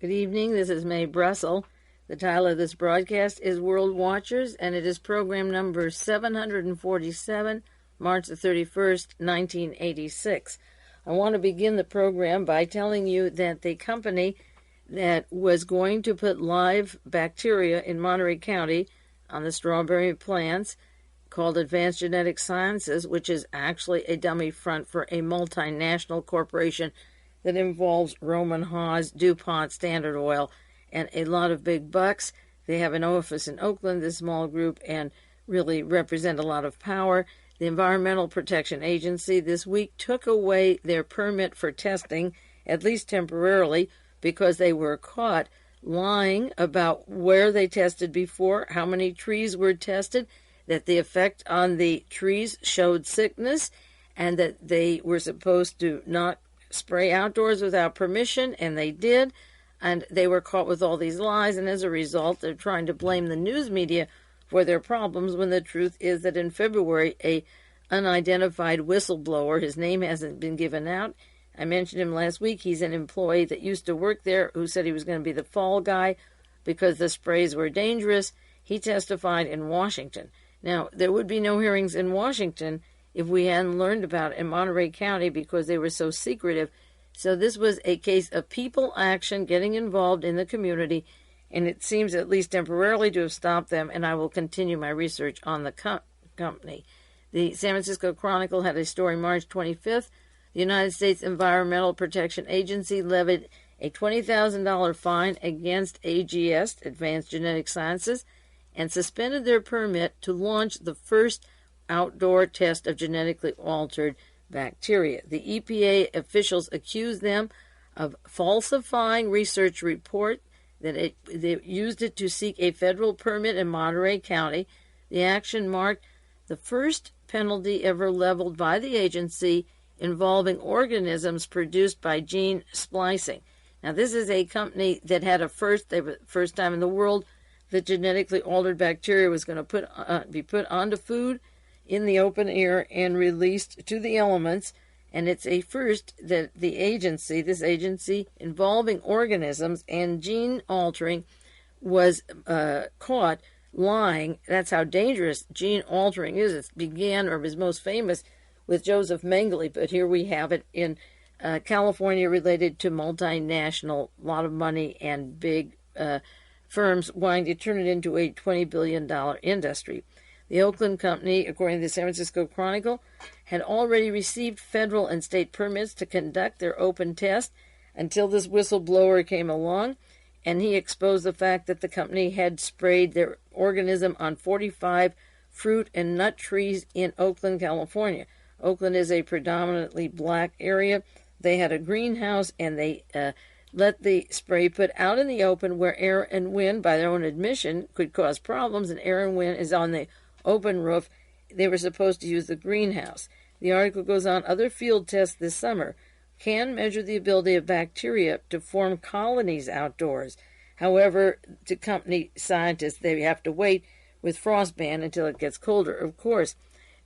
Good evening. This is Mae Brussell. The title of this broadcast is World Watchers, and it is program number 747, March the 31st, 1986. I want to begin the program by telling you that the company that was going to put live bacteria in Monterey County on the strawberry plants, called Advanced Genetic Sciences, which is actually a dummy front for a multinational corporation that involves Roman Haas, DuPont, Standard Oil, and a lot of big bucks. They have an office in Oakland, this small group, and really represent a lot of power. The Environmental Protection Agency this week took away their permit for testing, at least temporarily, because they were caught lying about where they tested before, how many trees were tested, that the effect on the trees showed sickness, and that they were supposed to not spray outdoors without permission, and they did, and they were caught with all these lies, and as a result, they're trying to blame the news media for their problems, when the truth is that in February, a unidentified whistleblower, his name hasn't been given out, I mentioned him last week, he's an employee that used to work there, who said he was going to be the fall guy because the sprays were dangerous. He testified in Washington. Now, there would be no hearings in Washington if we hadn't learned about it in Monterey County because they were so secretive. So this was a case of people action getting involved in the community, and it seems at least temporarily to have stopped them, and I will continue my research on the company. The San Francisco Chronicle had a story March 25th. The United States Environmental Protection Agency levied a $20,000 fine against AGS, Advanced Genetic Sciences, and suspended their permit to launch the first outdoor test of genetically altered bacteria. The EPA officials accused them of falsifying research report that they used it to seek a federal permit in Monterey County. The action marked the first penalty ever leveled by the agency involving organisms produced by gene splicing. Now, this is a company that had first time in the world that genetically altered bacteria was going to be put onto food in the open air and released to the elements. And it's a first that this agency involving organisms and gene altering was caught lying. That's how dangerous gene altering is. It began, or was most famous, with Joseph Mengele, but here we have it in California related to multinational, lot of money and big firms wanting to turn it into a $20 billion industry. The Oakland company, according to the San Francisco Chronicle, had already received federal and state permits to conduct their open test until this whistleblower came along, and he exposed the fact that the company had sprayed their organism on 45 fruit and nut trees in Oakland, California. Oakland is a predominantly black area. They had a greenhouse, and they let the spray put out in the open where air and wind, by their own admission, could cause problems, and air and wind is on the open roof. They were supposed to use the greenhouse. The article goes on, other field tests this summer can measure the ability of bacteria to form colonies outdoors. However, to company scientists, they have to wait with frostband until it gets colder. Of course,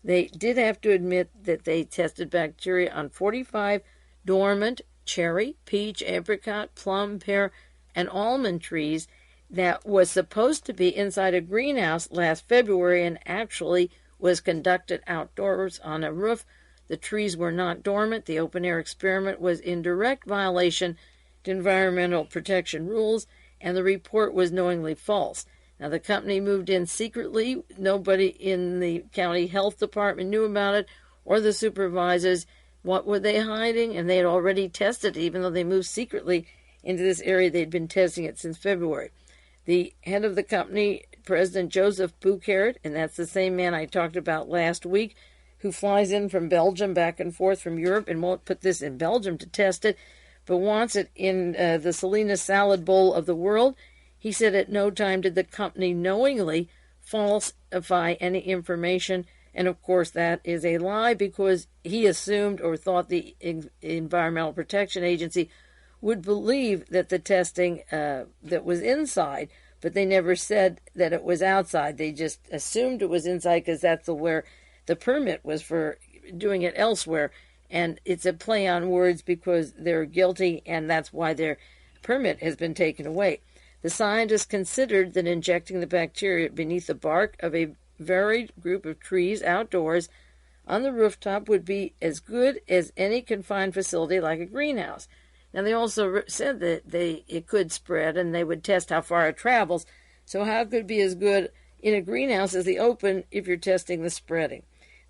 they did have to admit that they tested bacteria on 45 dormant cherry, peach, apricot, plum, pear, and almond trees that was supposed to be inside a greenhouse last February and actually was conducted outdoors on a roof. The trees were not dormant. The open-air experiment was in direct violation to environmental protection rules, and the report was knowingly false. Now, the company moved in secretly. Nobody in the county health department knew about it, or the supervisors. What were they hiding? And they had already tested it, even though they moved secretly into this area. They'd been testing it since February. The head of the company, President Joseph Boucard, and that's the same man I talked about last week, who flies in from Belgium back and forth from Europe and won't put this in Belgium to test it, but wants it in the Salinas salad bowl of the world. He said at no time did the company knowingly falsify any information. And, of course, that is a lie because he assumed or thought the Environmental Protection Agency would believe that the testing that was inside, but they never said that it was outside. They just assumed it was inside because that's where the permit was for doing it elsewhere. And it's a play on words because they're guilty, and that's why they're permit has been taken away. The scientists considered that injecting the bacteria beneath the bark of a varied group of trees outdoors on the rooftop would be as good as any confined facility like a greenhouse. Now, they also said that it could spread, and they would test how far it travels. So how could it be as good in a greenhouse as the open if you're testing the spreading?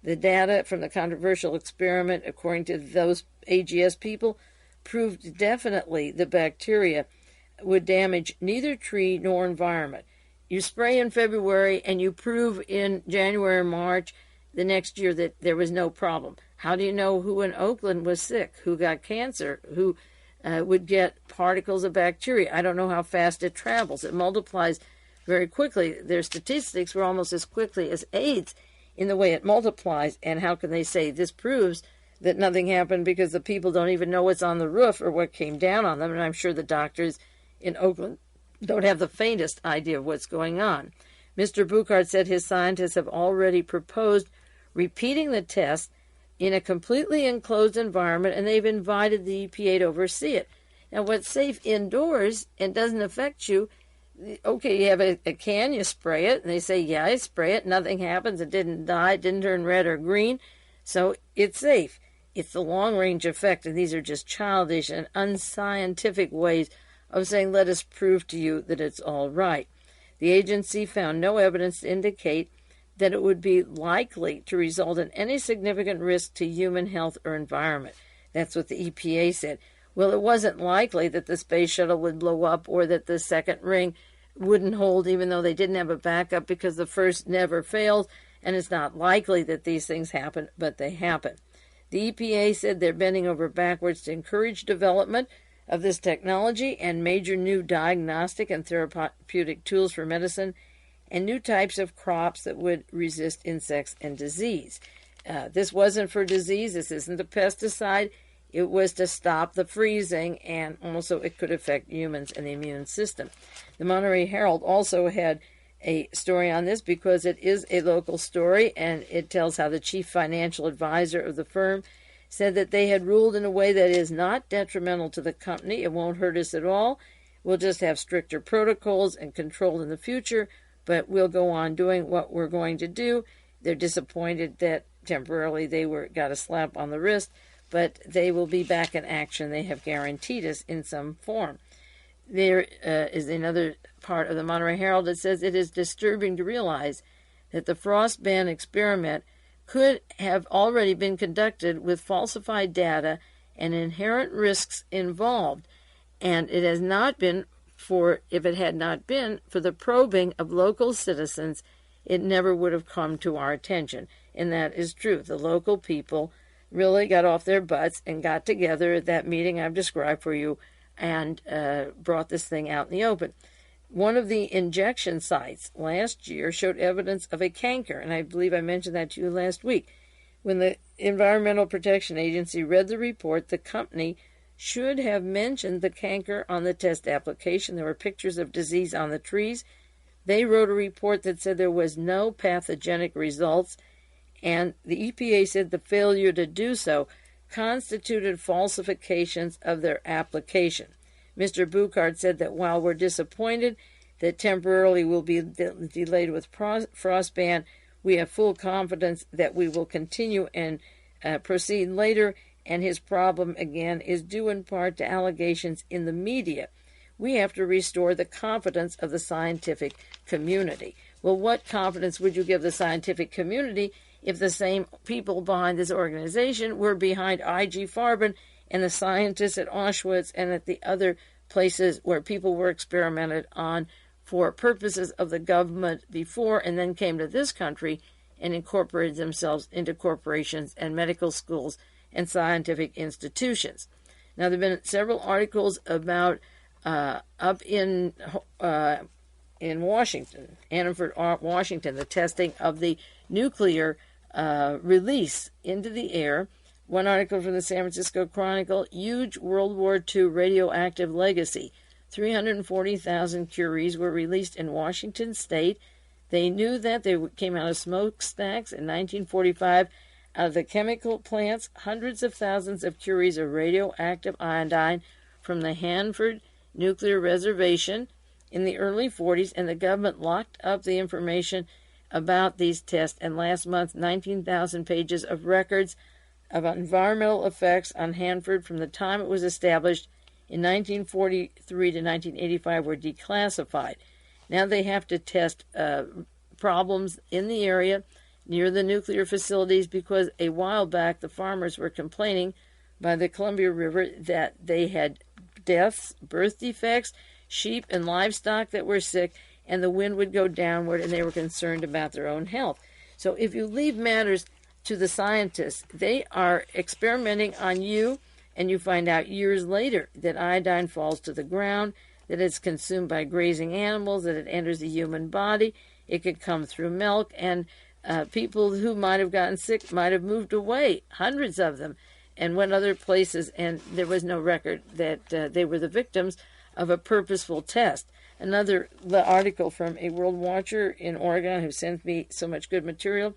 The data from the controversial experiment, according to those AGS people, proved definitely the bacteria would damage neither tree nor environment. You spray in February and you prove in January or March the next year that there was no problem. How do you know who in Oakland was sick, who got cancer, who would get particles of bacteria? I don't know how fast it travels. It multiplies very quickly. Their statistics were almost as quickly as AIDS in the way it multiplies. And how can they say this proves that nothing happened because the people don't even know what's on the roof or what came down on them? And I'm sure the doctors in Oakland don't have the faintest idea of what's going on. Mr. Buchard said his scientists have already proposed repeating the test in a completely enclosed environment, and they've invited the EPA to oversee it. Now, what's safe indoors and doesn't affect you, okay, you have a can, you spray it, and they say, yeah, I spray it, nothing happens, it didn't die, it didn't turn red or green, so it's safe. It's the long-range effect, and these are just childish and unscientific ways of saying, let us prove to you that it's all right. The agency found no evidence to indicate that it would be likely to result in any significant risk to human health or environment. That's what the EPA said. Well, it wasn't likely that the space shuttle would blow up or that the second ring wouldn't hold, even though they didn't have a backup, because the first never fails, and it's not likely that these things happen, but they happen. The EPA said they're bending over backwards to encourage development of this technology and major new diagnostic and therapeutic tools for medicine and new types of crops that would resist insects and disease. This wasn't for disease. This isn't a pesticide. It was to stop the freezing, and also it could affect humans and the immune system. The Monterey Herald also had a story on this because it is a local story, and it tells how the chief financial advisor of the firm said that they had ruled in a way that is not detrimental to the company. It won't hurt us at all. We'll just have stricter protocols and control in the future, but we'll go on doing what we're going to do. They're disappointed that temporarily they got a slap on the wrist, but they will be back in action. They have guaranteed us in some form. There is another part of the Monterey Herald that says it is disturbing to realize that the frost ban experiment could have already been conducted with falsified data and inherent risks involved, and it has not been if it had not been for the probing of local citizens, it never would have come to our attention. And that is true. The local people really got off their butts and got together at that meeting I've described for you and brought this thing out in the open. One of the injection sites last year showed evidence of a canker, and I believe I mentioned that to you last week. When the Environmental Protection Agency read the report, the company should have mentioned the canker on the test application. There were pictures of disease on the trees. They wrote a report that said there was no pathogenic results, and the EPA said the failure to do so constituted falsifications of their application. Mr. Buchard said that while we're disappointed that temporarily we'll be delayed with frost ban, we have full confidence that we will continue and proceed later, and his problem, again, is due in part to allegations in the media. We have to restore the confidence of the scientific community. Well, what confidence would you give the scientific community if the same people behind this organization were behind IG Farben and the scientists at Auschwitz and at the other places where people were experimented on for purposes of the government before and then came to this country and incorporated themselves into corporations and medical schools and scientific institutions? Now, there have been several articles about up in Washington, Annenford, Washington, the testing of the nuclear release into the air. One article from the San Francisco Chronicle, huge World War II radioactive legacy. 340,000 curies were released in Washington state. They knew that they came out of smokestacks in 1945. Out of the chemical plants, hundreds of thousands of curies of radioactive iodine from the Hanford nuclear reservation in the early 40s, and the government locked up the information about these tests. And last month, 19,000 pages of records about environmental effects on Hanford from the time it was established in 1943 to 1985 were declassified. Now they have to test problems in the area near the nuclear facilities, because a while back the farmers were complaining by the Columbia River that they had deaths, birth defects, sheep and livestock that were sick, and the wind would go downward, and they were concerned about their own health. So if you leave matters to the scientists, they are experimenting on you, and you find out years later that iodine falls to the ground, that it's consumed by grazing animals, that it enters the human body. It could come through milk, and people who might have gotten sick might have moved away, hundreds of them, and went other places, and there was no record that they were the victims of a purposeful test. Another article from a world watcher in Oregon who sent me so much good material.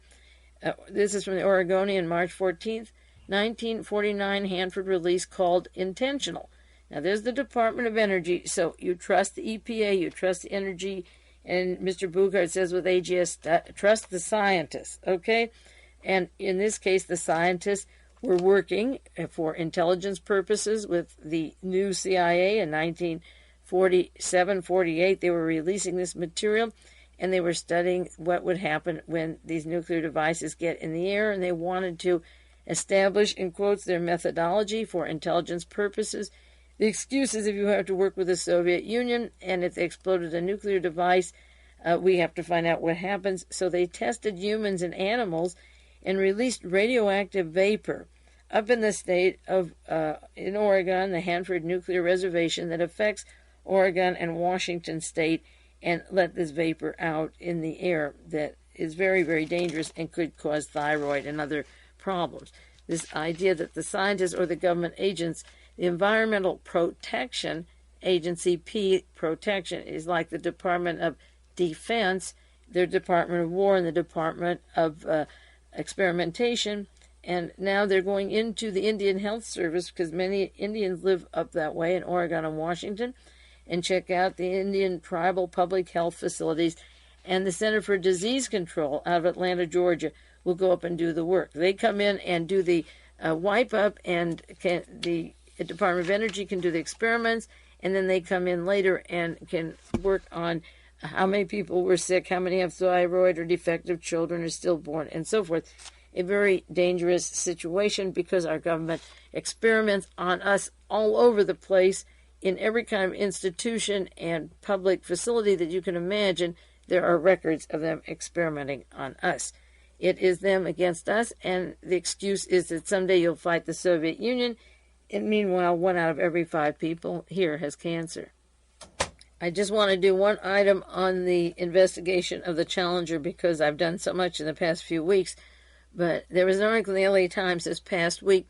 This is from the Oregonian, March 14th, 1949 Hanford release called Intentional. Now, there's the Department of Energy, so you trust the EPA, you trust the energy, and Mr. Bugard says with AGS, trust the scientists, okay? And in this case, the scientists were working for intelligence purposes with the new CIA in 1947-48. They were releasing this material, and they were studying what would happen when these nuclear devices get in the air, and they wanted to establish, in quotes, their methodology for intelligence purposes. The excuse is if you have to work with the Soviet Union, and if they exploded a nuclear device, we have to find out what happens. So they tested humans and animals and released radioactive vapor up in the state of, in Oregon, the Hanford Nuclear Reservation that affects Oregon and Washington State, and let this vapor out in the air that is very, very dangerous and could cause thyroid and other problems. This idea that the scientists or the government agents, the Environmental Protection Agency, Protection, is like the Department of Defense, their Department of War, and the Department of Experimentation. And now they're going into the Indian Health Service, because many Indians live up that way in Oregon and Washington, and check out the Indian tribal public health facilities. And the Center for Disease Control out of Atlanta, Georgia, will go up and do the work. They come in and do the wipe up, and the Department of Energy can do the experiments, and then they come in later and can work on how many people were sick, how many have thyroid or defective children or stillborn, and so forth. A very dangerous situation, because our government experiments on us all over the place. In every kind of institution and public facility that you can imagine, there are records of them experimenting on us. It is them against us, and the excuse is that someday you'll fight the Soviet Union, and meanwhile 1 out of every 5 people here has cancer. I just want to do one item on the investigation of the Challenger, because I've done so much in the past few weeks, but there was an article in the LA Times this past week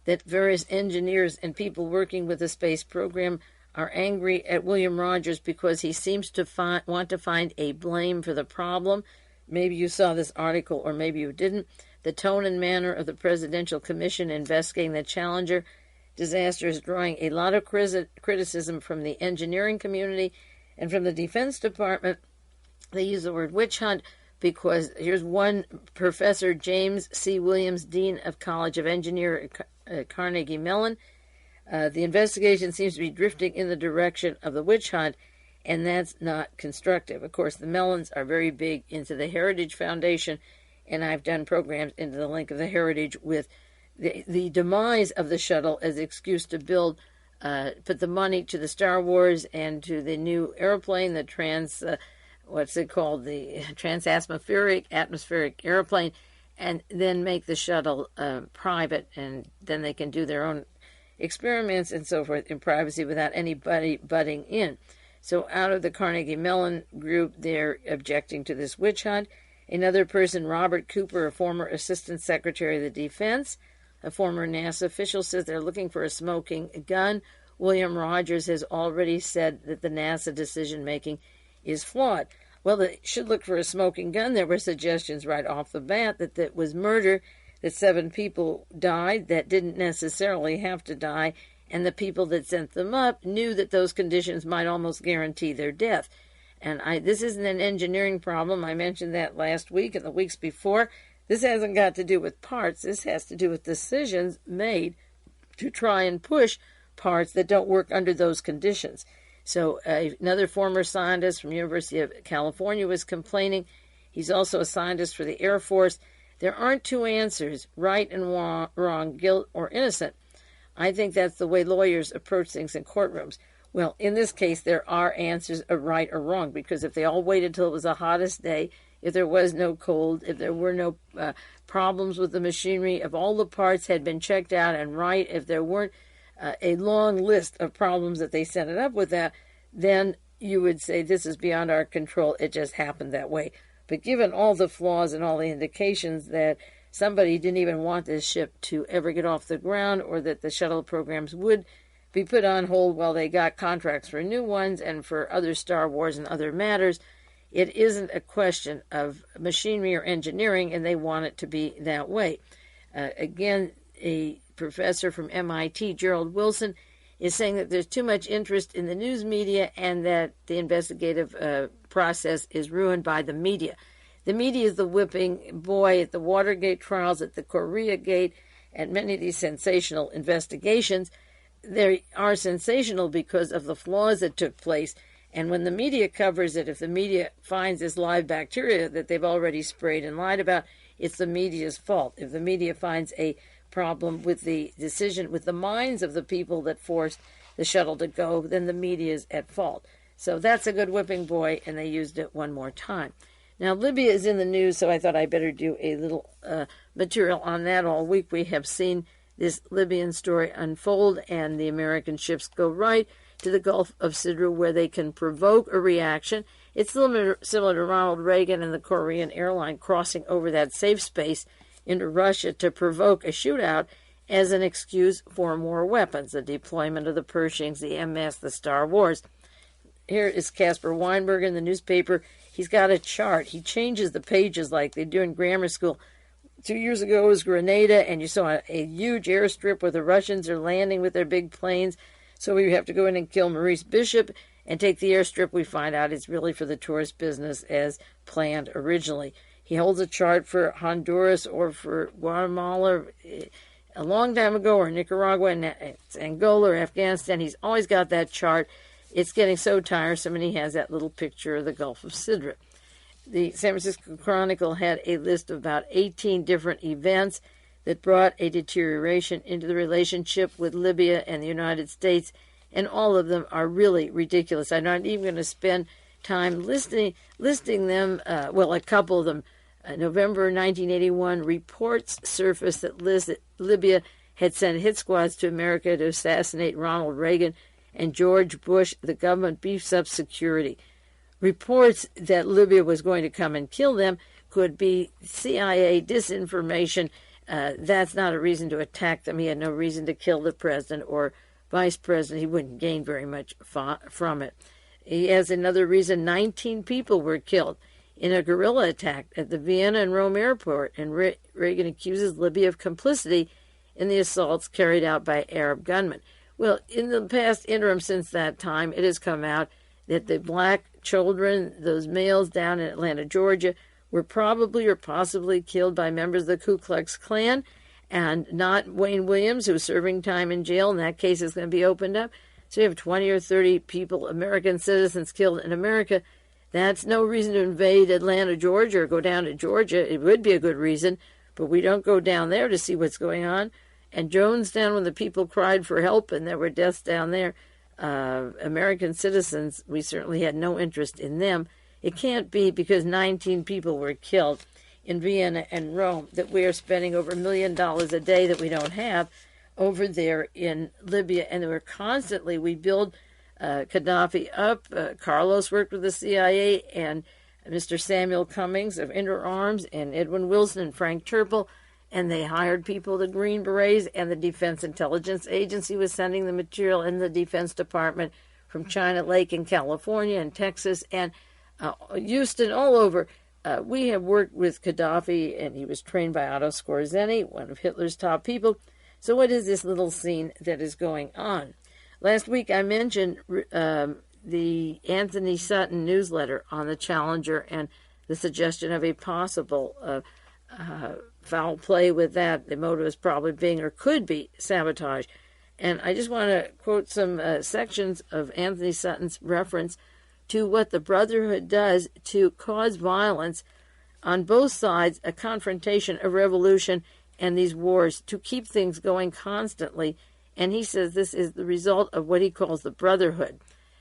that various engineers and people working with the space program are angry at William Rogers because he seems to want to find a blame for the problem. Maybe you saw this article, or maybe you didn't. The tone and manner of the Presidential Commission investigating the Challenger disaster is drawing a lot of criticism from the engineering community and from the Defense Department. They use the word witch hunt because here's one Professor James C. Williams, Dean of College of Engineering at Carnegie Mellon. The investigation seems to be drifting in the direction of the witch hunt, and that's not constructive. Of course, the Mellons are very big into the Heritage Foundation, and I've done programs into the link of the Heritage with the demise of the shuttle as an excuse to build, put the money to the Star Wars and to the new airplane, the transatmospheric airplane, and then make the shuttle private, and then they can do their own experiments and so forth in privacy without anybody butting in. So out of the Carnegie Mellon group, they're objecting to this witch hunt. Another person, Robert Cooper, a former Assistant Secretary of the Defense, a former NASA official, says they're looking for a smoking gun. William Rogers has already said that the NASA decision-making is flawed. Well, they should look for a smoking gun. There were suggestions right off the bat that that was murder, that 7 people died that didn't necessarily have to die, and the people that sent them up knew that those conditions might almost guarantee their death. And this isn't an engineering problem. I mentioned that last week and the weeks before. This hasn't got to do with parts. This has to do with decisions made to try and push parts that don't work under those conditions. So another former scientist from University of California was complaining. He's also a scientist for the Air Force. There aren't two answers, right and wrong, guilt or innocent. I think that's the way lawyers approach things in courtrooms. Well, in this case, there are answers of right or wrong, because if they all waited till it was the hottest day, if there was no cold, if there were no problems with the machinery, if all the parts had been checked out and right, if there weren't a long list of problems that they set it up with that, then you would say this is beyond our control. It just happened that way. But given all the flaws and all the indications that somebody didn't even want this ship to ever get off the ground, or that the shuttle programs would be put on hold while they got contracts for new ones and for other Star Wars and other matters, it isn't a question of machinery or engineering, and they want it to be that way. Again, a professor from MIT, Gerald Wilson, is saying that there's too much interest in the news media and that the investigative process is ruined by the media. The media is the whipping boy at the Watergate trials, at the Korea Gate, at many of these sensational investigations. They are sensational because of the flaws that took place. And when the media covers it, if the media finds this live bacteria that they've already sprayed and lied about, it's the media's fault. If the media finds a problem with the decision, with the minds of the people that forced the shuttle to go, then the media is at fault. So that's a good whipping boy, and they used it one more time. Now, Libya is in the news, so I thought I better do a little material on that. All week we have seen this Libyan story unfold, and the American ships go right to the Gulf of Sidra, where they can provoke a reaction. It's similar to Ronald Reagan and the Korean airline crossing over that safe space into Russia to provoke a shootout as an excuse for more weapons, the deployment of the Pershings, the MS, the Star Wars. Here is Caspar Weinberger in the newspaper. He's got a chart. He changes the pages like they do in grammar school. 2 years ago it was Grenada, and you saw a huge airstrip where the Russians are landing with their big planes. So we have to go in and kill Maurice Bishop and take the airstrip. We find out it's really for the tourist business as planned originally. He holds a chart for Honduras or for Guatemala a long time ago, or Nicaragua and Angola or Afghanistan. He's always got that chart. It's getting so tiresome, and he has that little picture of the Gulf of Sidra. The San Francisco Chronicle had a list of about 18 different events that brought a deterioration into the relationship with Libya and the United States, and all of them are really ridiculous. I'm not even going to spend time listing them. A couple of them. November 1981, reports surfaced that Libya had sent hit squads to America to assassinate Ronald Reagan and George Bush. The government beefs up security. Reports that Libya was going to come and kill them could be CIA disinformation. That's not a reason to attack them. He had no reason to kill the president or vice president. He wouldn't gain very much from it. He has another reason. 19 people were killed in a guerrilla attack at the Vienna and Rome airport, and Reagan accuses Libya of complicity in the assaults carried out by Arab gunmen. Well, in the past interim since that time, it has come out that the black children, those males down in Atlanta, Georgia, were probably or possibly killed by members of the Ku Klux Klan, and not Wayne Williams, who was serving time in jail. In that case, is going to be opened up. So you have 20 or 30 people, American citizens, killed in America. That's no reason to invade Atlanta, Georgia, or go down to Georgia. It would be a good reason, but we don't go down there to see what's going on. And Jonestown, when the people cried for help and there were deaths down there, American citizens, we certainly had no interest in them. It can't be because 19 people were killed in Vienna and Rome that we are spending over $1 million a day that we don't have over there in Libya. And we're constantly, we build Khadafi up. Carlos worked with the CIA, and Mr. Samuel Cummings of Interarms and Edwin Wilson and Frank Turple, and they hired people, the Green Berets, and the Defense Intelligence Agency was sending the material in the Defense Department from China Lake in California and Texas and Houston, all over. We have worked with Khadafi, and he was trained by Otto Skorzeny, one of Hitler's top people, So what is this little scene that is going on? Last week I mentioned the Anthony Sutton newsletter on the Challenger and the suggestion of a possible foul play with that. The motive is probably being or could be sabotage. And I just want to quote some sections of Anthony Sutton's reference to what the Brotherhood does to cause violence on both sides, a confrontation, a revolution, and these wars to keep things going constantly. And he says this is the result of what he calls the Brotherhood.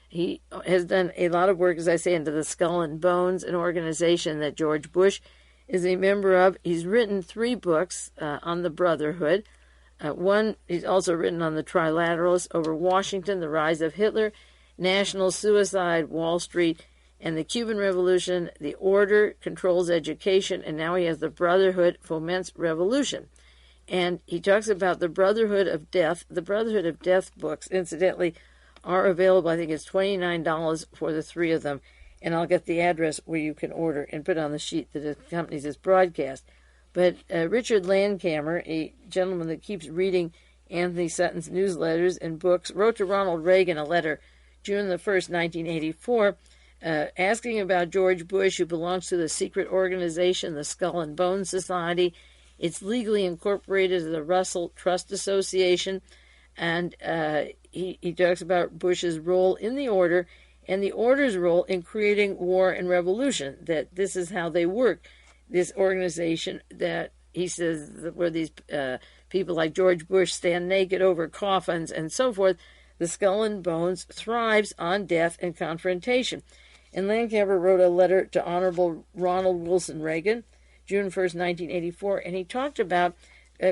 He has done a lot of work, as I say, into the Skull and Bones, an organization that George Bush is a member of. He's written 3 books on the Brotherhood. One, he's also written on the Trilateralists over Washington, the rise of Hitler, national suicide, Wall Street, and the Cuban Revolution. The Order controls education, and now he has the Brotherhood foments revolution. And he talks about the Brotherhood of Death. The Brotherhood of Death books, incidentally, are available. I think it's $29 for the 3 of them. And I'll get the address where you can order and put on the sheet that accompanies this broadcast. But Richard Landcamer, a gentleman that keeps reading Anthony Sutton's newsletters and books, wrote to Ronald Reagan a letter June the 1st, 1984, asking about George Bush, who belongs to the secret organization, the Skull and Bones Society. It's legally incorporated as the Russell Trust Association. And he talks about Bush's role in the Order and the Order's role in creating war and revolution, that this is how they work. This organization that he says where these people like George Bush stand naked over coffins and so forth, the Skull and Bones thrives on death and confrontation. And Landcamer wrote a letter to Honorable Ronald Wilson Reagan, June 1st, 1984, and he talked about,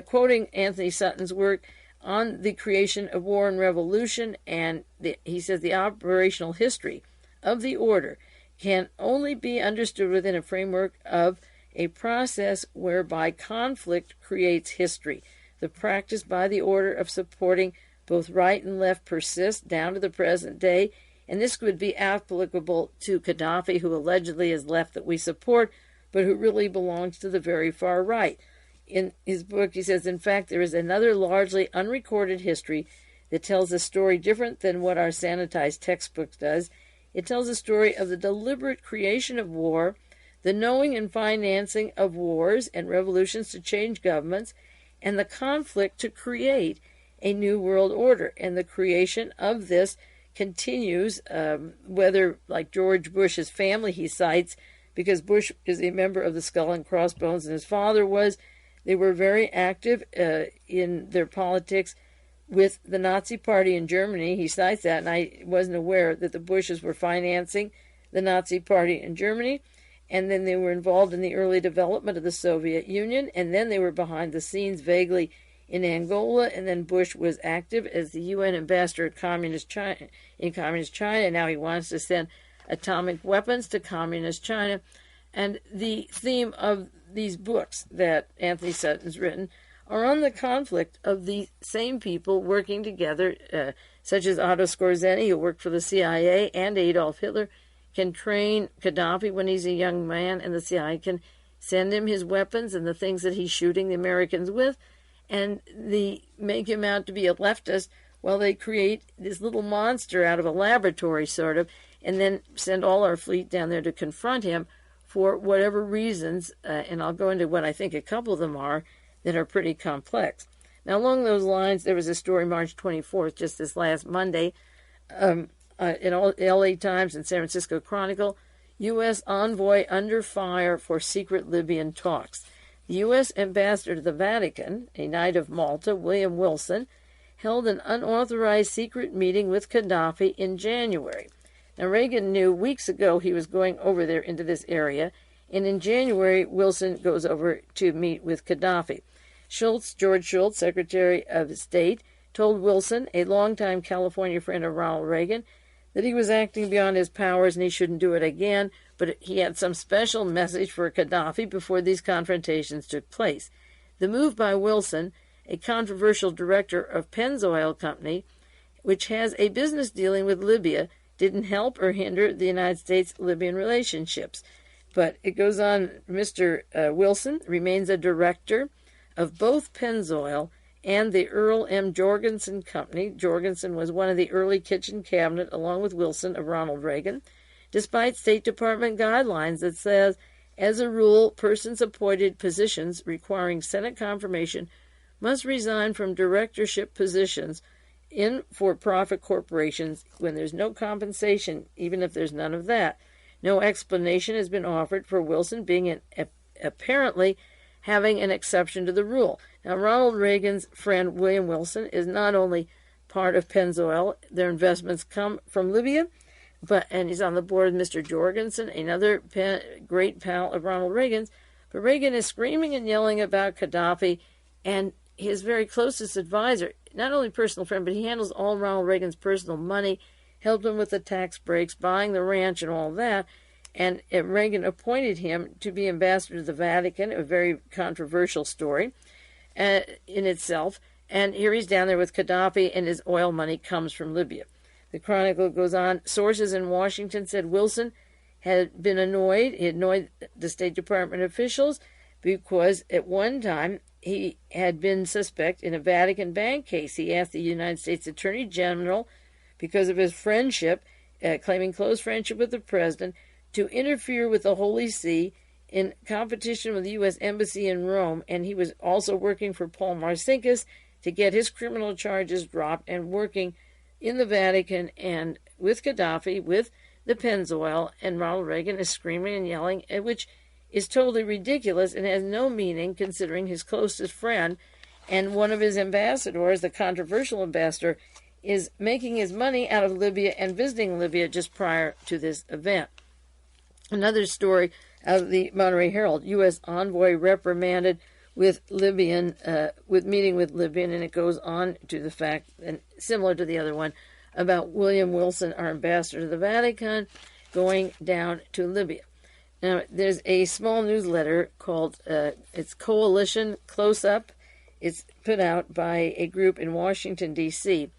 quoting Anthony Sutton's work, on the creation of war and revolution, and he says the operational history of the Order can only be understood within a framework of a process whereby conflict creates history. The practice by the Order of supporting both right and left persists down to the present day, and this would be applicable to Khadafi, who allegedly is left that we support, but who really belongs to the very far right. In his book, he says, in fact, there is another largely unrecorded history that tells a story different than what our sanitized textbook does. It tells a story of the deliberate creation of war, the knowing and financing of wars and revolutions to change governments, and the conflict to create a new world order. And the creation of this continues, whether, like George Bush's family he cites, because Bush is a member of the Skull and Crossbones, and his father was. They were very active in their politics with the Nazi Party in Germany. He cites that, and I wasn't aware that the Bushes were financing the Nazi Party in Germany. And then they were involved in the early development of the Soviet Union, and then they were behind the scenes vaguely in Angola, and then Bush was active as the UN ambassador in Communist China, and now he wants to send atomic weapons to Communist China. And the theme of these books that Anthony Sutton's written are on the conflict of the same people working together, such as Otto Skorzeny, who worked for the CIA, and Adolf Hitler, can train Gaddafi when he's a young man, and the CIA can send him his weapons and the things that he's shooting the Americans with, and they make him out to be a leftist while they create this little monster out of a laboratory, sort of, and then send all our fleet down there to confront him for whatever reasons, and I'll go into what I think a couple of them are, that are pretty complex. Now, along those lines, there was a story March 24th, just this last Monday, in LA Times and San Francisco Chronicle, U.S. envoy under fire for secret Libyan talks. The U.S. ambassador to the Vatican, a knight of Malta, William Wilson, held an unauthorized secret meeting with Khadafi in January. Now, Reagan knew weeks ago he was going over there into this area, and in January, Wilson goes over to meet with Khadafi. George Shultz, Secretary of State, told Wilson, a longtime California friend of Ronald Reagan, that he was acting beyond his powers and he shouldn't do it again, but he had some special message for Khadafi before these confrontations took place. The move by Wilson, a controversial director of Pennzoil Company, which has a business dealing with Libya, didn't help or hinder the United States-Libyan relationships. But it goes on, Mr. Wilson remains a director of both Pennzoil and the Earl M. Jorgensen Company. Jorgensen was one of the early kitchen cabinet, along with Wilson, of Ronald Reagan, despite State Department guidelines that says, as a rule, persons appointed positions requiring Senate confirmation must resign from directorship positions in for-profit corporations when there's no compensation, even if there's none of that. No explanation has been offered for Wilson being apparently having an exception to the rule. Now, Ronald Reagan's friend William Wilson is not only part of Pennzoil, their investments come from Libya, and he's on the board with Mr. Jorgensen, another great pal of Ronald Reagan's. But Reagan is screaming and yelling about Khadafi, and his very closest advisor, not only personal friend, but he handles all Ronald Reagan's personal money, helped him with the tax breaks, buying the ranch and all that. And Reagan appointed him to be ambassador to the Vatican, a very controversial story in itself. And here he's down there with Khadafi, and his oil money comes from Libya. The Chronicle goes on, sources in Washington said Wilson had been annoyed. He annoyed the State Department officials because at one time he had been suspect in a Vatican bank case. He asked the United States Attorney General, because of his friendship, claiming close friendship with the president, to interfere with the Holy See in competition with the U.S. Embassy in Rome, and he was also working for Paul Marcinkus to get his criminal charges dropped, and working in the Vatican and with Khadafi, with the Pennzoil, and Ronald Reagan is screaming and yelling, which is totally ridiculous and has no meaning considering his closest friend and one of his ambassadors, the controversial ambassador, is making his money out of Libya and visiting Libya just prior to this event. Another story out of the Monterey Herald, U.S. envoy reprimanded with meeting with Libyan, and it goes on to the fact, and similar to the other one, about William Wilson, our ambassador to the Vatican, going down to Libya. Now, there's a small newsletter called, it's Coalition Close Up. It's put out by a group in Washington, D.C.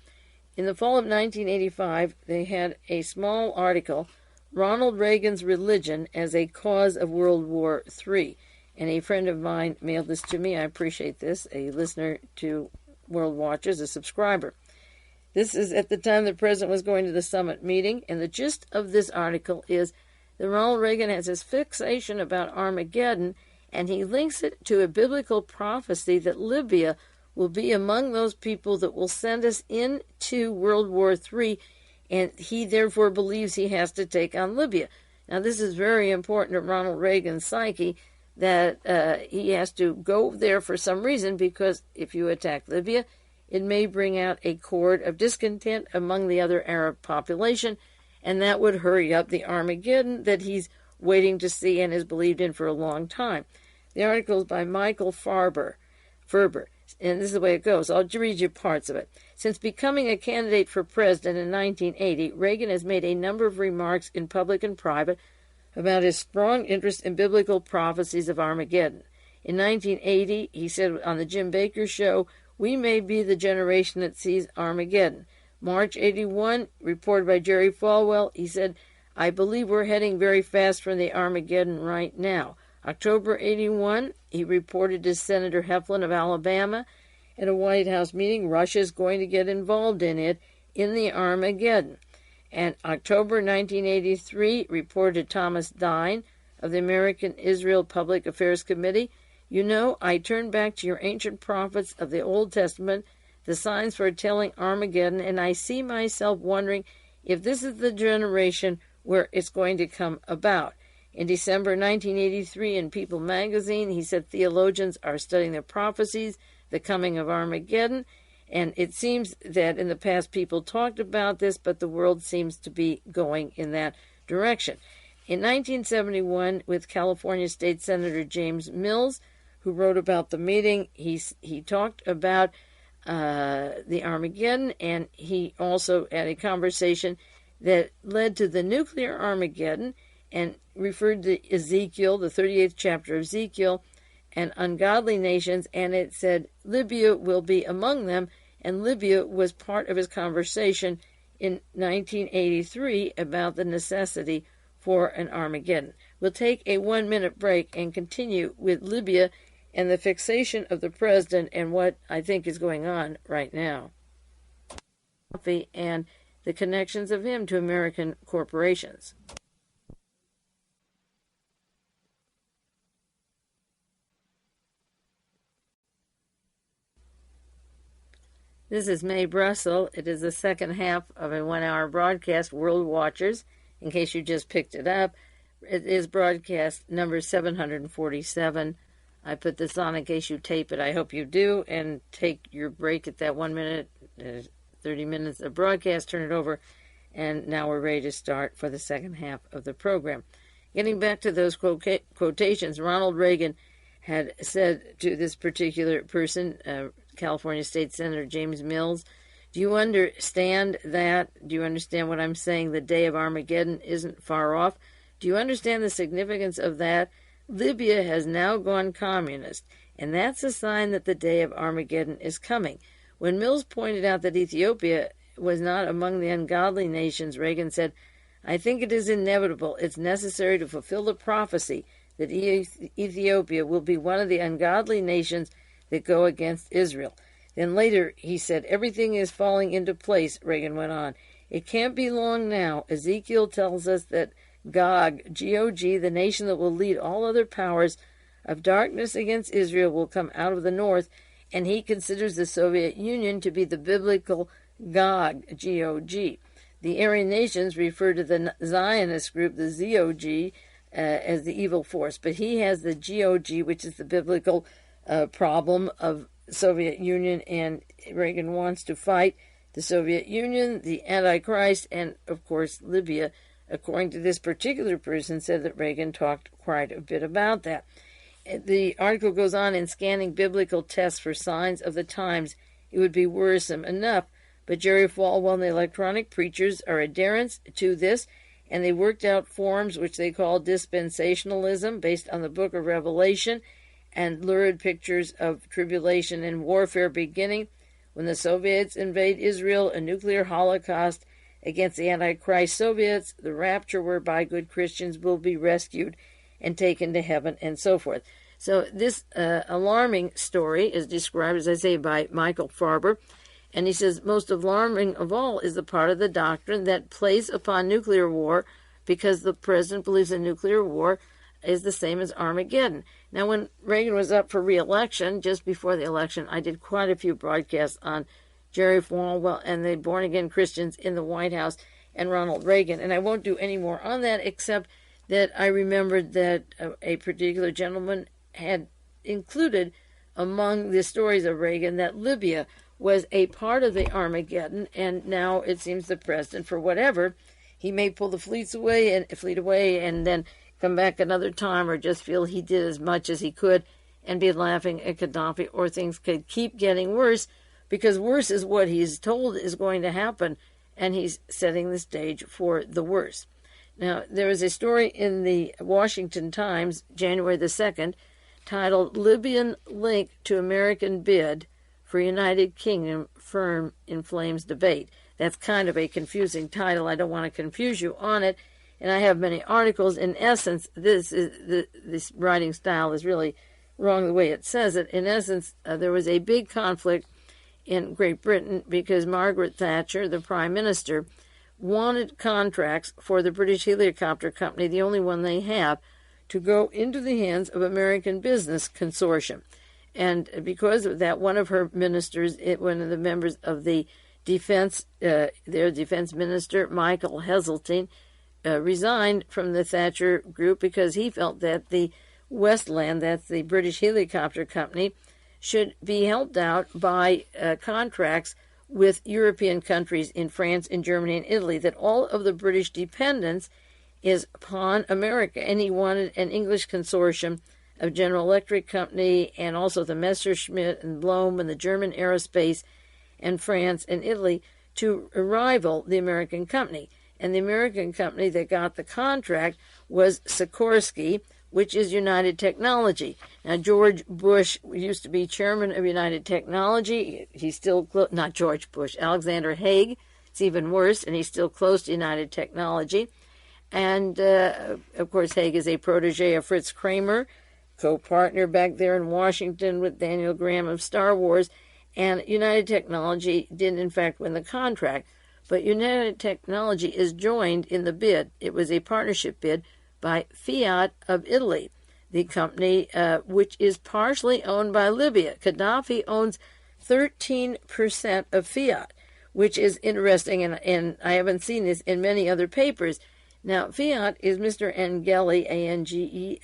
In the fall of 1985, they had a small article, Ronald Reagan's Religion as a Cause of World War III. And a friend of mine mailed this to me. I appreciate this. A listener to World Watchers, a subscriber. This is at the time the president was going to the summit meeting, and the gist of this article is that Ronald Reagan has this fixation about Armageddon, and he links it to a biblical prophecy that Libya will be among those people that will send us into World War III, and he therefore believes he has to take on Libya. Now, this is very important to Ronald Reagan's psyche, that he has to go there for some reason, because if you attack Libya, it may bring out a chord of discontent among the other Arab population, and that would hurry up the Armageddon that he's waiting to see and has believed in for a long time. The article is by Michael Ferber, and this is the way it goes. I'll read you parts of it. Since becoming a candidate for president in 1980, Reagan has made a number of remarks in public and private about his strong interest in biblical prophecies of Armageddon. In 1980, he said on the Jim Baker Show, "We may be the generation that sees Armageddon." March 81, reported by Jerry Falwell, he said, "I believe we're heading very fast for the Armageddon right now." October 81, he reported to Senator Heflin of Alabama at a White House meeting, Russia's going to get involved in it, in the Armageddon. And October 1983, reported to Thomas Dine of the American Israel Public Affairs Committee, "You know, I turn back to your ancient prophets of the Old Testament, the signs foretelling Armageddon, and I see myself wondering if this is the generation where it's going to come about." In December 1983, in People magazine, he said theologians are studying the prophecies, the coming of Armageddon, and it seems that in the past people talked about this, but the world seems to be going in that direction. In 1971, with California State Senator James Mills, who wrote about the meeting, he talked about the Armageddon, and he also had a conversation that led to the nuclear Armageddon, and referred to Ezekiel, the 38th chapter of Ezekiel, and ungodly nations, and it said Libya will be among them, and Libya was part of his conversation in 1983 about the necessity for an Armageddon. We'll take a 1-minute break and continue with Libya and the fixation of the president and what I think is going on right now, and the connections of him to American corporations. This is Mae Brussell. It is the second half of a 1-hour broadcast, World Watchers, in case you just picked it up. It is broadcast number 747. I put this on in case you tape it. I hope you do, and take your break at that 1 minute, 30 minutes of broadcast, turn it over, and now we're ready to start for the second half of the program. Getting back to those quotations, Ronald Reagan had said to this particular person, California State Senator James Mills, do you understand that? Do you understand what I'm saying? The day of Armageddon isn't far off. Do you understand the significance of that? Libya has now gone communist, and that's a sign that the day of Armageddon is coming. When Mills pointed out that Ethiopia was not among the ungodly nations, Reagan said, I think it is inevitable. It's necessary to fulfill the prophecy that Ethiopia will be one of the ungodly nations that go against Israel. Then later he said, everything is falling into place, Reagan went on. It can't be long now. Ezekiel tells us that Gog, G-O-G, the nation that will lead all other powers of darkness against Israel, will come out of the north, and he considers the Soviet Union to be the biblical Gog, G-O-G. The Aryan nations refer to the Zionist group, the Z-O-G, as the evil force, but he has the G-O-G, which is the biblical problem of Soviet Union, and Reagan wants to fight the Soviet Union, the Antichrist, and, of course, Libya. According to this particular person, said that Reagan talked quite a bit about that. The article goes on, in scanning biblical texts for signs of the times, it would be worrisome enough, but Jerry Falwell and the electronic preachers are adherents to this, and they worked out forms which they call dispensationalism, based on the book of Revelation, and lurid pictures of tribulation and warfare beginning when the Soviets invade Israel, a nuclear holocaust against the Antichrist Soviets, the rapture whereby good Christians will be rescued and taken to heaven, and so forth. So this alarming story is described, as I say, by Michael Farber, and he says, most alarming of all is the part of the doctrine that plays upon nuclear war, because the president believes in nuclear war is the same as Armageddon. Now, when Reagan was up for re-election, just before the election, I did quite a few broadcasts on Jerry Falwell and the born-again Christians in the White House and Ronald Reagan, and I won't do any more on that, except that I remembered that a particular gentleman had included among the stories of Reagan that Libya was a part of the Armageddon, and now it seems the president, for whatever, he may pull the fleet away and then come back another time, or just feel he did as much as he could and be laughing at Gaddafi, or things could keep getting worse, because worse is what he's told is going to happen, and he's setting the stage for the worst. Now, there is a story in the Washington Times, January the 2nd, titled, Libyan Link to American Bid for United Kingdom Firm Inflames Debate. That's kind of a confusing title. I don't want to confuse you on it, and I have many articles. In essence, this writing style is really wrong the way it says it. In essence, there was a big conflict in Great Britain because Margaret Thatcher, the Prime Minister, wanted contracts for the British Helicopter Company, the only one they have, to go into the hands of American Business Consortium. And because of that, one of her ministers, one of the members of the defense, their defense minister, Michael Heseltine, resigned from the Thatcher group because he felt that the Westland, that's the British Helicopter Company, should be helped out by contracts with European countries in France and Germany and Italy, that all of the British dependence is upon America. And he wanted an English consortium of General Electric Company and also the Messerschmitt and Blohm and the German Aerospace and France and Italy to rival the American company. And the American company that got the contract was Sikorsky, which is United Technology. Now, George Bush used to be chairman of United Technology. He's still, not George Bush, Alexander Haig. It's even worse, and he's still close to United Technology. And, of course, Haig is a protege of Fritz Kramer, co-partner back there in Washington with Daniel Graham of Star Wars, and United Technology did in fact win the contract. But United Technology is joined in the bid. It was a partnership bid by Fiat of Italy, the company which is partially owned by Libya. Khadafi owns 13% of Fiat, which is interesting, and I haven't seen this in many other papers. Now, Fiat is Mr. Agnelli, Angelli.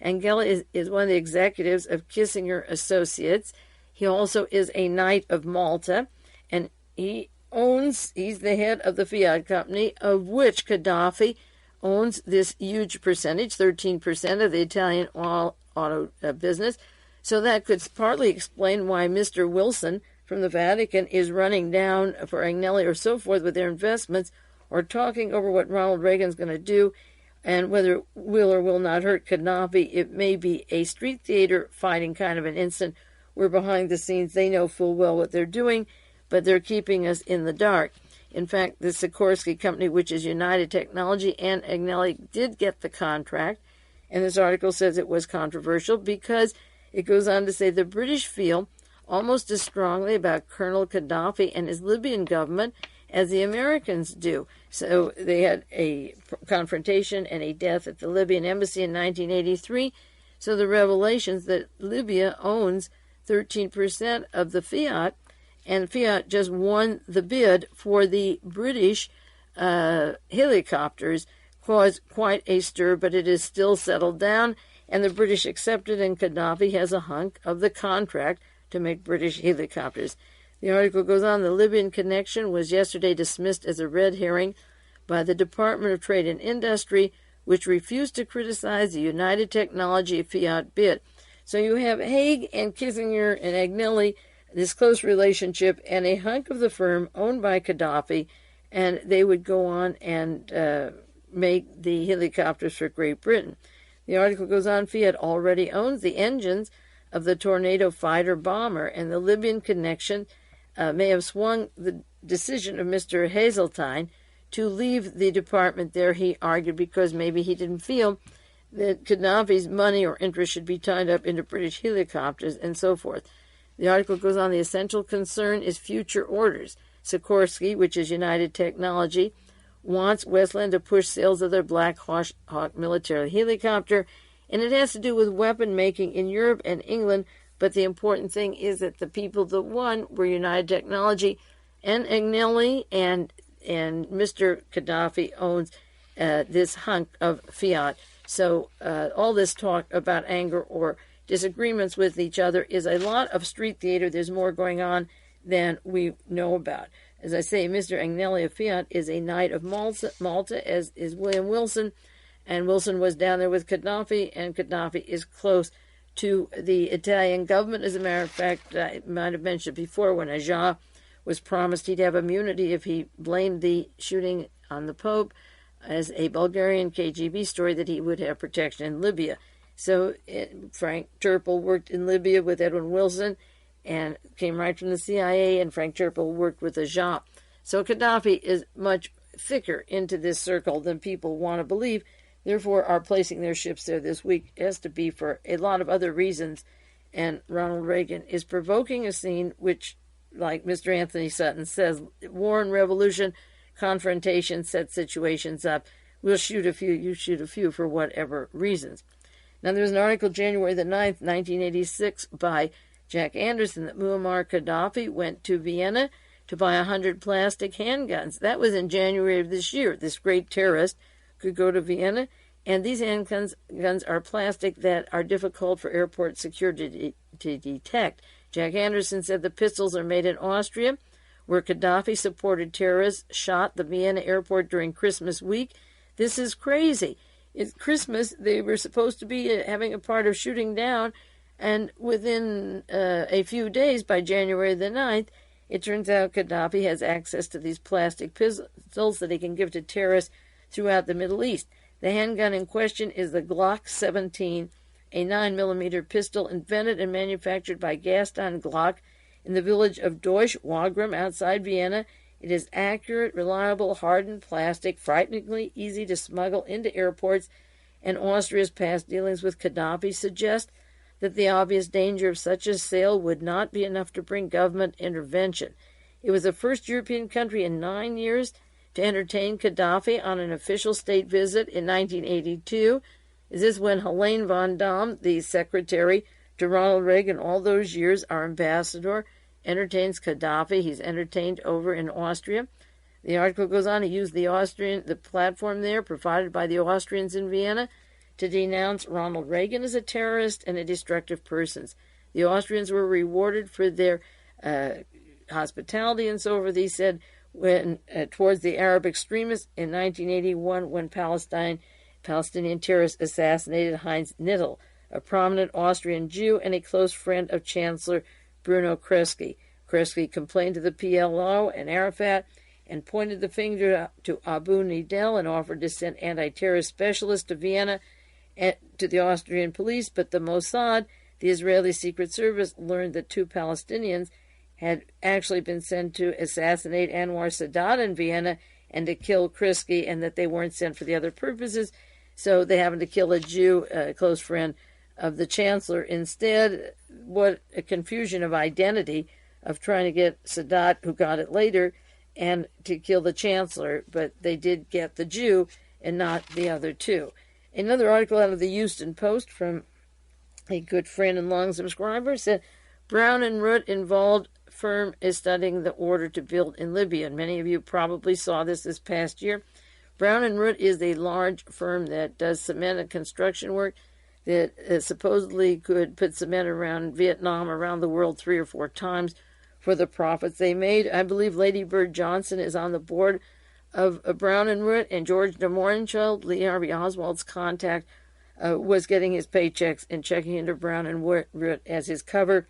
Agnelli is one of the executives of Kissinger Associates. He also is a Knight of Malta, and he's the head of the Fiat company, of which Khadafi owns this huge percentage, 13% of the Italian auto business. So that could partly explain why Mr. Wilson from the Vatican is running down for Agnelli or so forth with their investments, or talking over what Ronald Reagan's going to do and whether it will or will not hurt Khadafi. It may be a street theater fighting kind of an incident where behind the scenes they know full well what they're doing, but they're keeping us in the dark. In fact, the Sikorsky company, which is United Technology, and Agnelli did get the contract, and this article says it was controversial because it goes on to say the British feel almost as strongly about Colonel Khadafi and his Libyan government as the Americans do. So they had a confrontation and a death at the Libyan embassy in 1983. So the revelations that Libya owns 13% of the Fiat, and Fiat just won the bid for the British helicopters, caused quite a stir, but it is still settled down, and the British accepted, and Khadafi has a hunk of the contract to make British helicopters. The article goes on, the Libyan connection was yesterday dismissed as a red herring by the Department of Trade and Industry, which refused to criticize the United Technology Fiat bid. So you have Haig and Kissinger and Agnelli, this close relationship, and a hunk of the firm owned by Khadafi, and they would go on and make the helicopters for Great Britain. The article goes on, Fiat already owns the engines of the Tornado fighter bomber, and the Libyan connection may have swung the decision of Mr. Hazeltine to leave the department there, he argued, because maybe he didn't feel that Khadafi's money or interest should be tied up into British helicopters and so forth. The article goes on, the essential concern is future orders. Sikorsky, which is United Technology, wants Westland to push sales of their Black Hawk military helicopter, and it has to do with weapon making in Europe and England, but the important thing is that the people that won were United Technology, and Agnelli, and Mr. Khadafi owns this hunk of Fiat. So all this talk about anger or disagreements with each other is a lot of street theater. There's more going on than we know about. As I say, Mr. Agnelli of Fiat is a Knight of Malta, as is William Wilson, and Wilson was down there with Khadafi, and Khadafi is close to the Italian government. As a matter of fact, I might have mentioned before when Agca was promised he'd have immunity if he blamed the shooting on the Pope as a Bulgarian KGB story, that he would have protection in Libya. So Frank Turpel worked in Libya with Edwin Wilson and came right from the CIA, and Frank Turpel worked with Agca. So Khadafi is much thicker into this circle than people want to believe, therefore are placing their ships there this week. It has to be for a lot of other reasons, and Ronald Reagan is provoking a scene which, like Mr. Anthony Sutton says, war and revolution, confrontation, set situations up. We'll shoot a few, you shoot a few, for whatever reasons. Now, there's an article January the 9th, 1986, by Jack Anderson, that Muammar Gaddafi went to Vienna to buy 100 plastic handguns. That was in January of this year. This great terrorist could go to Vienna, and these handguns are plastic that are difficult for airport security to detect. Jack Anderson said the pistols are made in Austria, where Gaddafi-supported terrorists shot the Vienna airport during Christmas week. This is crazy. It's Christmas. They were supposed to be having a part of shooting down, and within a few days, by January the 9th, it turns out Gaddafi has access to these plastic pistols that he can give to terrorists throughout the Middle East. The handgun in question is the Glock 17, a 9mm pistol invented and manufactured by Gaston Glock in the village of Deutsch Wagram outside Vienna. It is accurate, reliable, hardened plastic, frighteningly easy to smuggle into airports, and Austria's past dealings with Khadafi suggest that the obvious danger of such a sale would not be enough to bring government intervention. It was the first European country in 9 years to entertain Khadafi on an official state visit in 1982. Is this when Helene von Damm, the secretary to Ronald Reagan all those years, our ambassador, entertains Khadafi? He's entertained over in Austria. The article goes on to use the platform there provided by the Austrians in Vienna to denounce Ronald Reagan as a terrorist and a destructive person. The Austrians were rewarded for their hospitality and so forth, he said, when towards the Arab extremists in 1981 when Palestinian terrorists assassinated Heinz Knittel, a prominent Austrian Jew and a close friend of Chancellor Bruno Kreisky. Kreisky complained to the PLO and Arafat and pointed the finger to Abu Nidal and offered to send anti-terrorist specialists to Vienna and to the Austrian police, but the Mossad, the Israeli Secret Service, learned that 2 Palestinians had actually been sent to assassinate Anwar Sadat in Vienna and to kill Kreisky, and that they weren't sent for the other purposes, so they happened to kill a Jew, a close friend of the Chancellor. Instead, what a confusion of identity of trying to get Sadat, who got it later, and to kill the Chancellor, but they did get the Jew and not the other 2. Another article out of the Houston Post from a good friend and long subscriber said, Brown and Root involved firm is studying the order to build in Libya. And many of you probably saw this past year. Brown and Root is a large firm that does cement and construction work that supposedly could put cement around Vietnam, around the world 3 or 4 times for the profits they made. I believe Lady Bird Johnson is on the board of Brown and Root, and George DeMohrenschildt, Lee Harvey Oswald's contact, was getting his paychecks and checking into Brown and Root as his cover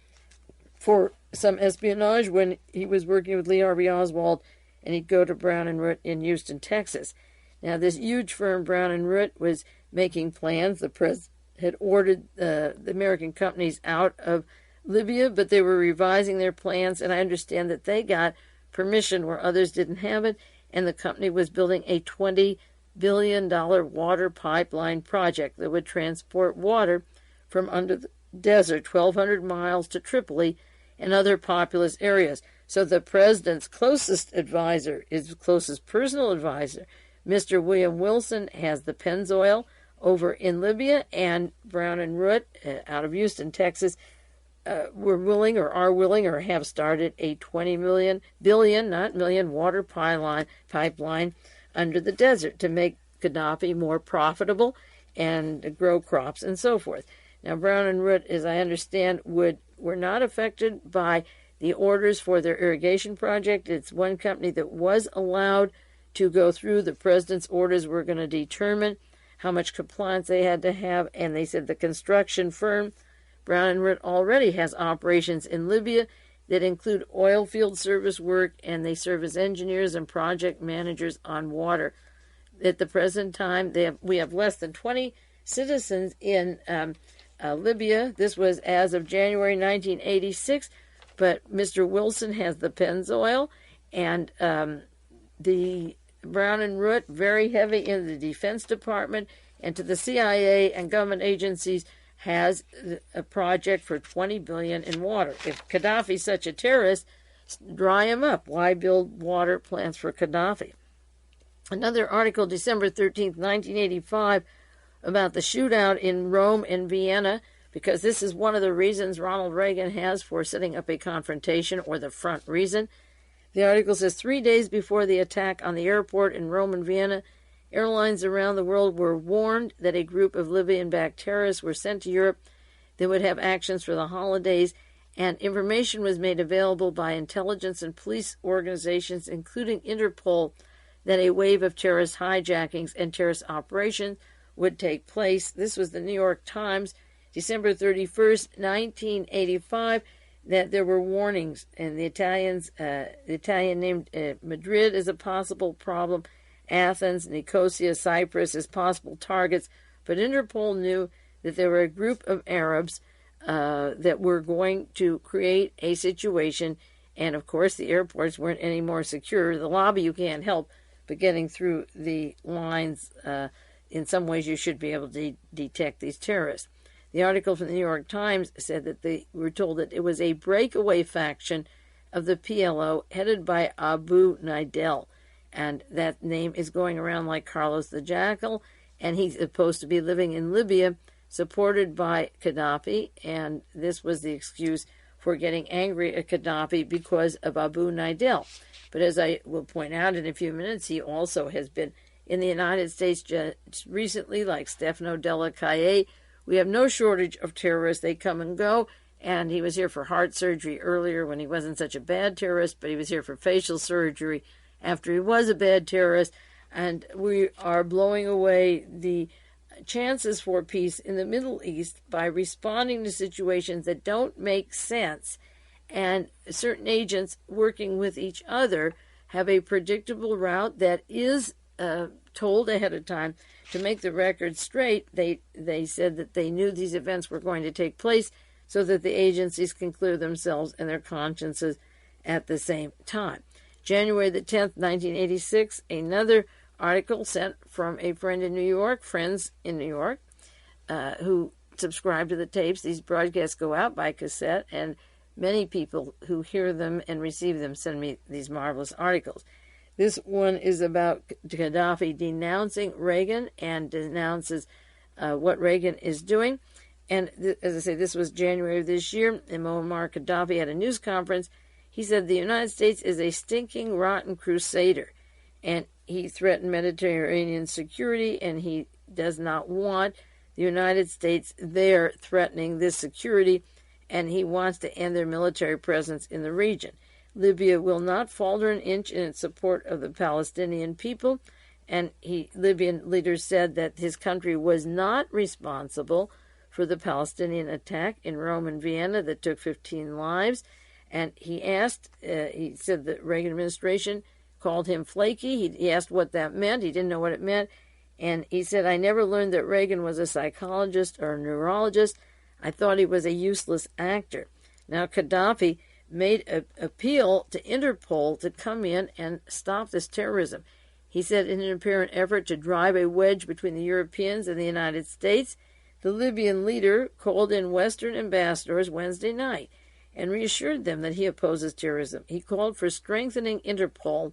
for some espionage when he was working with Lee Harvey Oswald, and he'd go to Brown and Root in Houston, Texas. Now, this huge firm, Brown and Root, was making plans. The president had ordered the American companies out of Libya, but they were revising their plans, and I understand that they got permission where others didn't have it, and the company was building a $20 billion water pipeline project that would transport water from under the desert, 1,200 miles to Tripoli and other populous areas. So the president's closest advisor, his closest personal advisor, Mr. William Wilson, has the Pennzoil over in Libya, and Brown and Root out of Houston, Texas, were willing or have started a $20 billion water pipeline under the desert to make Gaddafi more profitable and grow crops and so forth. Now, Brown and Root, as I understand, were not affected by the orders for their irrigation project. It's one company that was allowed to go through. The president's orders were going to determine how much compliance they had to have, and they said the construction firm, Brown and Root, already has operations in Libya that include oil field service work, and they serve as engineers and project managers on water. At the present time, we have less than 20 citizens in Libya. This was as of January 1986, but Mr. Wilson has the Pennzoil, and the Brown and Root, very heavy in the Defense Department and to the CIA and government agencies, has a project for $20 billion in water. If Gaddafi's such a terrorist, dry him up. Why build water plants for Gaddafi? Another article, December 13th, 1985, about the shootout in Rome and Vienna, because this is one of the reasons Ronald Reagan has for setting up a confrontation, or the front reason. The article says 3 days before the attack on the airport in Rome and Vienna, airlines around the world were warned that a group of Libyan-backed terrorists were sent to Europe that would have actions for the holidays, and information was made available by intelligence and police organizations, including Interpol, that a wave of terrorist hijackings and terrorist operations would take place. This was the New York Times, December 31st, 1985, that there were warnings, and the Italian named Madrid as a possible problem, Athens, Nicosia, Cyprus as possible targets, but Interpol knew that there were a group of Arabs that were going to create a situation, and of course the airports weren't any more secure. The lobby you can't help but getting through the lines in some ways you should be able to detect these terrorists. The article from the New York Times said that they were told that it was a breakaway faction of the PLO headed by Abu Nidal, and that name is going around like Carlos the Jackal, and he's supposed to be living in Libya, supported by Khadafi, and this was the excuse for getting angry at Khadafi because of Abu Nidal. But as I will point out in a few minutes, he also has been in the United States just recently, like Stefano Delle Chiaie. We have no shortage of terrorists. They come and go. And he was here for heart surgery earlier when he wasn't such a bad terrorist, but he was here for facial surgery after he was a bad terrorist. And we are blowing away the chances for peace in the Middle East by responding to situations that don't make sense. And certain agents working with each other have a predictable route that is told ahead of time to make the record straight. They said that they knew these events were going to take place so that the agencies can clear themselves and their consciences at the same time. January the 10th, 1986, another article sent from a friend in New York, friends in New York, who subscribe to the tapes. These broadcasts go out by cassette, and many people who hear them and receive them send me these marvelous articles. This one is about Gaddafi denouncing Reagan and denounces what Reagan is doing. And as I say, this was January of this year, and Muammar Gaddafi had a news conference. He said the United States is a stinking, rotten crusader, and he threatened Mediterranean security, and he does not want the United States there threatening this security, and he wants to end their military presence in the region. Libya will not falter an inch in its support of the Palestinian people, and Libyan leaders said that his country was not responsible for the Palestinian attack in Rome and Vienna that took 15 lives. And he said the Reagan administration called him flaky. He asked what that meant. He didn't know what it meant. And he said, I never learned that Reagan was a psychologist or a neurologist. I thought he was a useless actor. Now, Gaddafi made an appeal to Interpol to come in and stop this terrorism. He said in an apparent effort to drive a wedge between the Europeans and the United States, the Libyan leader called in Western ambassadors Wednesday night and reassured them that he opposes terrorism. He called for strengthening Interpol,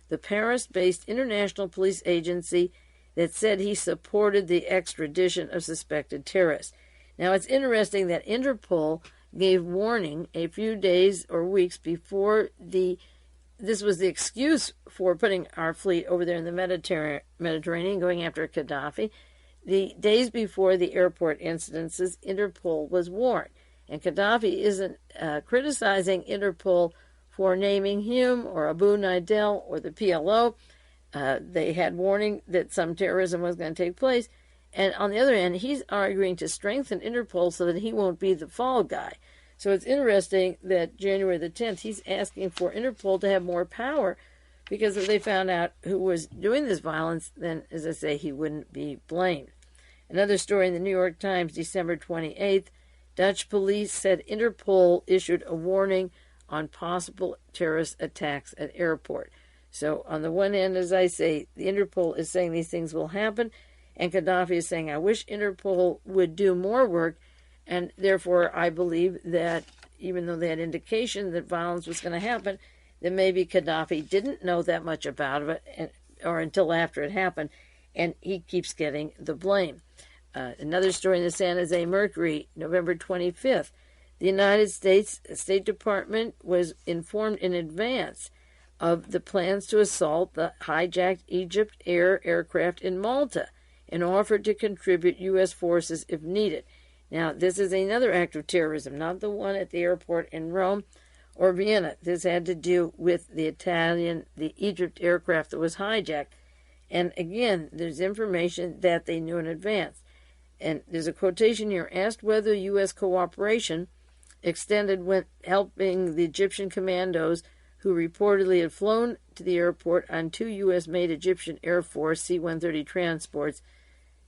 the Paris-based international police agency that said he supported the extradition of suspected terrorists. Now, it's interesting that Interpol gave warning a few days or weeks before this was the excuse for putting our fleet over there in the Mediterranean, going after Gaddafi. The days before the airport incidences, Interpol was warned. And Gaddafi isn't criticizing Interpol for naming him or Abu Nidal or the PLO. They had warning that some terrorism was going to take place. And on the other hand, he's arguing to strengthen Interpol so that he won't be the fall guy. So it's interesting that January the 10th, he's asking for Interpol to have more power, because if they found out who was doing this violence, then, as I say, he wouldn't be blamed. Another story in the New York Times, December 28th, Dutch police said Interpol issued a warning on possible terrorist attacks at airport. So on the one hand, as I say, the Interpol is saying these things will happen, and Gaddafi is saying, I wish Interpol would do more work, and therefore I believe that even though they had indication that violence was going to happen, that maybe Gaddafi didn't know that much about it, or until after it happened, and he keeps getting the blame. Another story in the San Jose Mercury, November 25th. The United States State Department was informed in advance of the plans to assault the hijacked Egypt Air aircraft in Malta and offered to contribute U.S. forces if needed. Now, this is another act of terrorism, not the one at the airport in Rome or Vienna. This had to do with the Egypt aircraft that was hijacked. And again, there's information that they knew in advance. And there's a quotation here, asked whether U.S. cooperation extended when helping the Egyptian commandos who reportedly had flown to the airport on two U.S.-made Egyptian Air Force C-130 transports.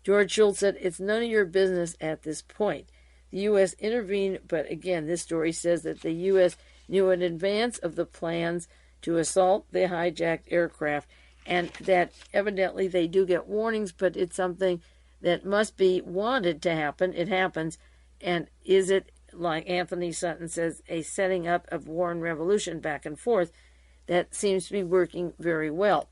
George Shultz said, it's none of your business at this point. The U.S. intervened, but again, this story says that the U.S. knew in advance of the plans to assault the hijacked aircraft, and that evidently they do get warnings, but it's something that must be wanted to happen. It happens. And is it, like Anthony Sutton says, a setting up of war and revolution back and forth? That seems to be working very well.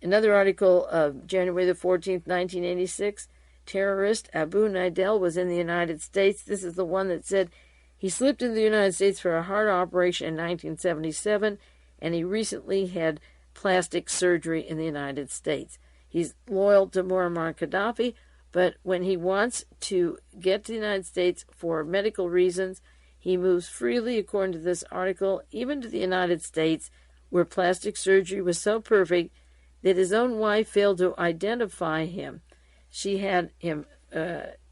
Another article of January the 14th, 1986, terrorist Abu Nidal was in the United States. This is the one that said he slipped into the United States for a heart operation in 1977, and he recently had plastic surgery in the United States. He's loyal to Muammar Gaddafi, but when he wants to get to the United States for medical reasons, he moves freely, according to this article, even to the United States, where plastic surgery was so perfect that his own wife failed to identify him. She had him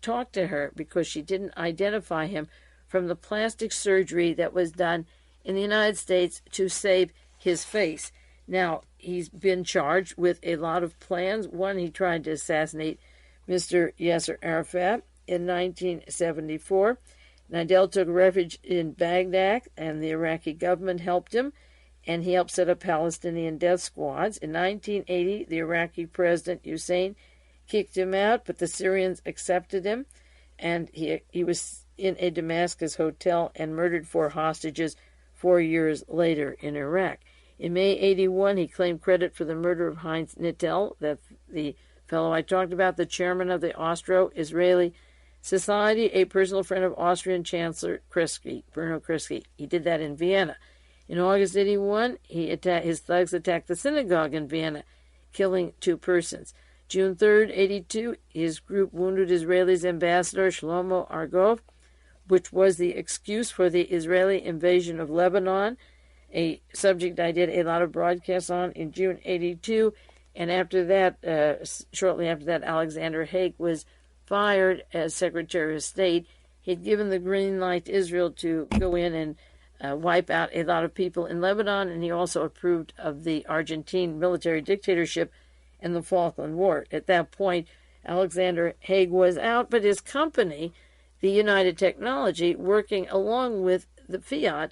talk to her because she didn't identify him from the plastic surgery that was done in the United States to save his face. Now, he's been charged with a lot of plans. One, he tried to assassinate Mr. Yasser Arafat in 1974. Nidal took refuge in Baghdad, and the Iraqi government helped him, and he helped set up Palestinian death squads. In 1980, the Iraqi president, Hussein, kicked him out, but the Syrians accepted him, and he was in a Damascus hotel and murdered 4 hostages 4 years later in Iraq. In May 81, he claimed credit for the murder of Heinz Nittel, that's the fellow I talked about, the chairman of the Austro-Israeli Society, a personal friend of Austrian Chancellor Bruno Kreisky. He did that in Vienna. In August 81, his thugs attacked the synagogue in Vienna, killing 2 persons. June 3rd, 82, his group wounded Israel's ambassador Shlomo Argov, which was the excuse for the Israeli invasion of Lebanon, a subject I did a lot of broadcasts on in June 82. And after that, shortly after that, Alexander Haig was fired as Secretary of State. He'd given the green light to Israel to go in and wipe out a lot of people in Lebanon, and he also approved of the Argentine military dictatorship and the Falkland War. At that point, Alexander Haig was out, but his company, the United Technology, working along with the Fiat,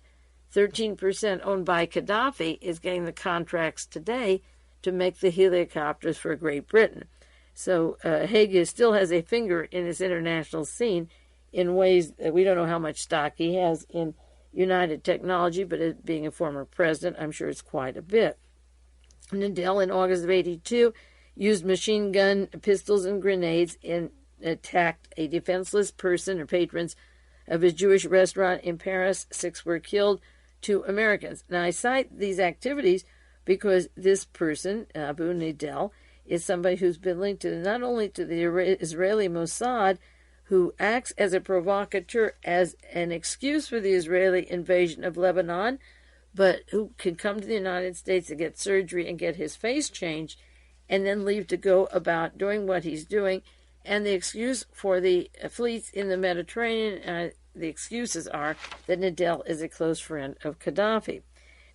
13% owned by Gaddafi, is getting the contracts today to make the helicopters for Great Britain. So Haig still has a finger in this international scene in ways that we don't know how much stock he has in United Technology, but as being a former president, I'm sure it's quite a bit. Nidal, in August of 82, used machine gun, pistols, and grenades and attacked a defenseless person or patrons of his Jewish restaurant in Paris. 6 were killed, 2 Americans. Now, I cite these activities because this person, Abu Nidal, is somebody who's been linked to not only to the Israeli Mossad, who acts as a provocateur, as an excuse for the Israeli invasion of Lebanon, but who can come to the United States to get surgery and get his face changed, and then leave to go about doing what he's doing. And the excuse for the fleets in the Mediterranean, the excuses are that Nidal is a close friend of Gaddafi.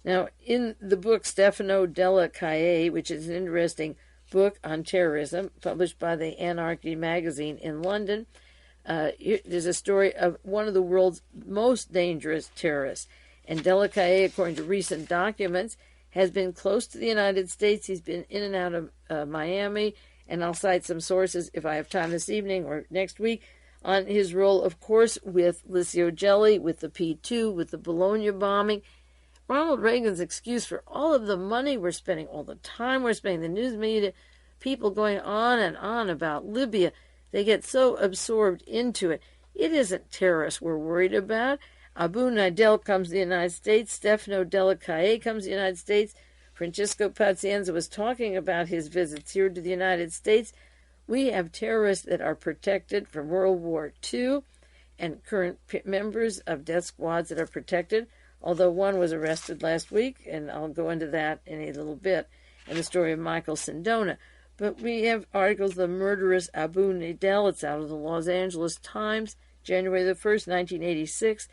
Now, in the book Stefano Delle Chiaie, which is an interesting book on terrorism, published by the Anarchy magazine in London, there's a story of one of the world's most dangerous terrorists. And Delle Chiaie, according to recent documents, has been close to the United States. He's been in and out of Miami, and I'll cite some sources if I have time this evening or next week on his role, of course, with Licio Gelli, with the P2, with the Bologna bombing. Ronald Reagan's excuse for all of the money we're spending, all the time we're spending, the news media, people going on and on about Libya, they get so absorbed into it. It isn't terrorists we're worried about. Abu Nidal comes to the United States. Stefano Delle Chiaie comes to the United States. Francisco Pazienza was talking about his visits here to the United States. We have terrorists that are protected from World War II and current members of death squads that are protected, although one was arrested last week, and I'll go into that in a little bit, and the story of Michael Sindona. But we have articles of the murderous Abu Nidal. It's out of the Los Angeles Times, January the 1st, 1986.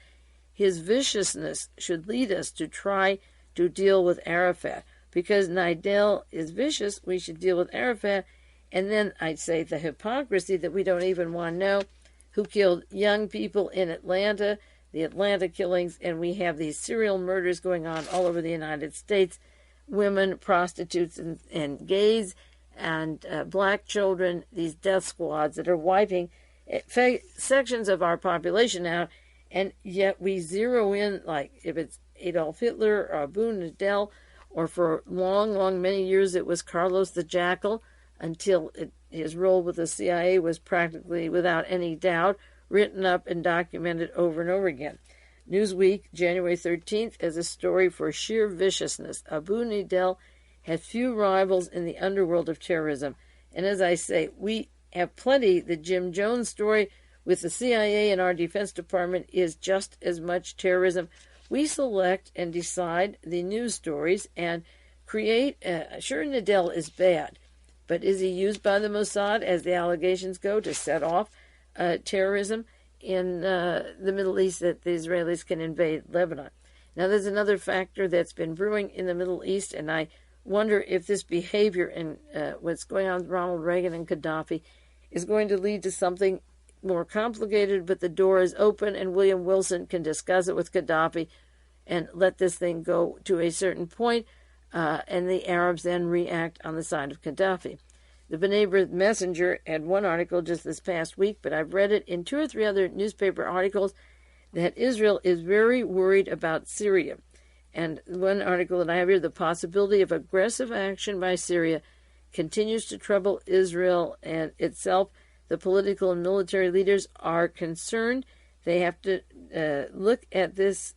His viciousness should lead us to try to deal with Arafat. Because Nidal is vicious, we should deal with Arafat. And then I'd say the hypocrisy that we don't even want to know who killed young people in Atlanta, the Atlanta killings, and we have these serial murders going on all over the United States women, prostitutes, and gays, and black children, these death squads that are wiping sections of our population out, and yet we zero in, like if it's Adolf Hitler or Abu Nadel, or for many years it was Carlos the Jackal, until his role with the CIA was practically without any doubt written up and documented over and over again. Newsweek, January 13th, as a story for sheer viciousness. Abu Nadel had few rivals in the underworld of terrorism. And as I say, we have plenty. The Jim Jones story with the CIA and our Defense Department is just as much terrorism. We select and decide the news stories and create. Sure, Nadel is bad, but is he used by the Mossad, as the allegations go, to set off terrorism in the Middle East, that the Israelis can invade Lebanon? Now, there's another factor that's been brewing in the Middle East, and I wonder if this behavior and what's going on with Ronald Reagan and Gaddafi is going to lead to something more complicated, but the door is open, and William Wilson can discuss it with Gaddafi and let this thing go to a certain point, and the Arabs then react on the side of Gaddafi. The B'nai Messenger had one article just this past week, but I've read it in 2 or 3 other newspaper articles that Israel is very worried about Syria. And one article that I have here, the possibility of aggressive action by Syria continues to trouble Israel and itself. The political and military leaders are concerned. They have to look at this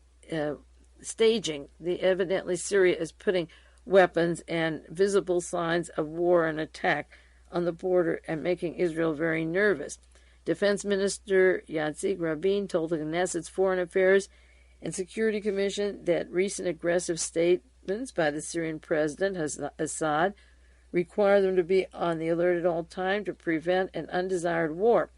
staging. Evidently, Syria is putting weapons and visible signs of war and attack on the border and making Israel very nervous. Defense Minister Yitzhak Rabin told the Knesset's Foreign Affairs and Security Commission that recent aggressive statements by the Syrian President Assad require them to be on the alert at all times to prevent an undesired war.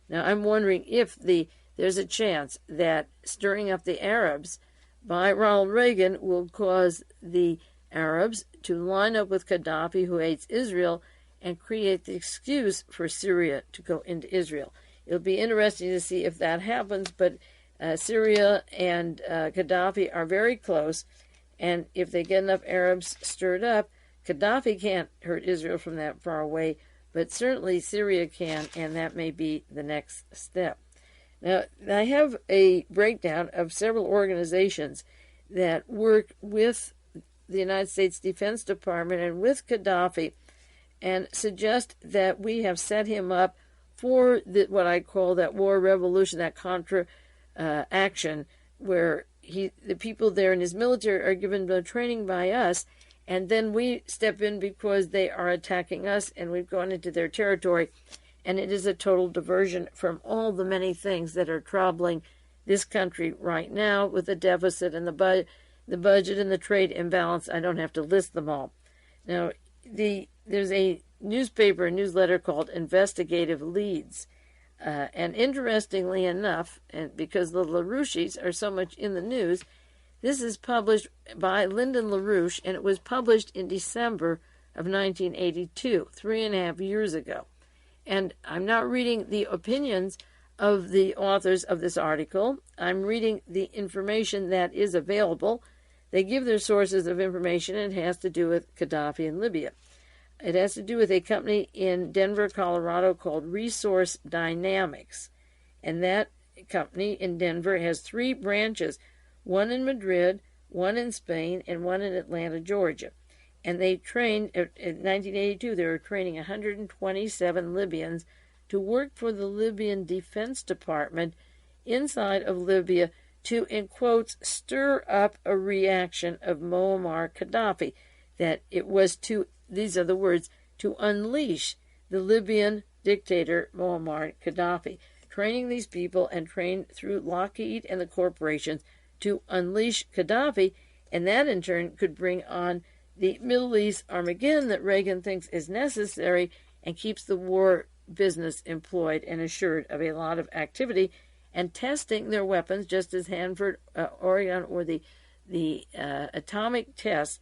Now, I'm wondering if there's a chance that stirring up the Arabs by Ronald Reagan will cause the Arabs to line up with Gaddafi, who hates Israel, and create the excuse for Syria to go into Israel. It'll be interesting to see if that happens, but Syria and Gaddafi are very close, and if they get enough Arabs stirred up, Gaddafi can't hurt Israel from that far away, but certainly Syria can, and that may be the next step. Now, I have a breakdown of several organizations that work with the United States Defense Department and with Gaddafi, and suggest that we have set him up for what I call that war revolution, that Contra action, where the people there in his military are given the training by us, and then we step in because they are attacking us, and we've gone into their territory, and it is a total diversion from all the many things that are troubling this country right now, with the deficit and the budget and the trade imbalance. I don't have to list them all. Now, there's a newsletter called Investigative Leads. And interestingly enough, and because the LaRouches are so much in the news, this is published by Lyndon LaRouche, and it was published in December of 1982, 3.5 years ago. And I'm not reading the opinions of the authors of this article. I'm reading the information that is available. They give their sources of information, and it has to do with Gaddafi and Libya. It has to do with a company in Denver, Colorado called Resource Dynamics. And that company in Denver has 3 branches, one in Madrid, one in Spain, and one in Atlanta, Georgia. And they trained, in 1982, they were training 127 Libyans to work for the Libyan Defense Department inside of Libya to, in quotes, stir up a reaction of Muammar Gaddafi, that it was to, these are the words, to unleash the Libyan dictator Muammar Gaddafi, training these people and trained through Lockheed and the corporations to unleash Gaddafi, and that in turn could bring on the Middle East Armageddon that Reagan thinks is necessary and keeps the war business employed and assured of a lot of activity and testing their weapons, just as Hanford, Oregon, or the atomic test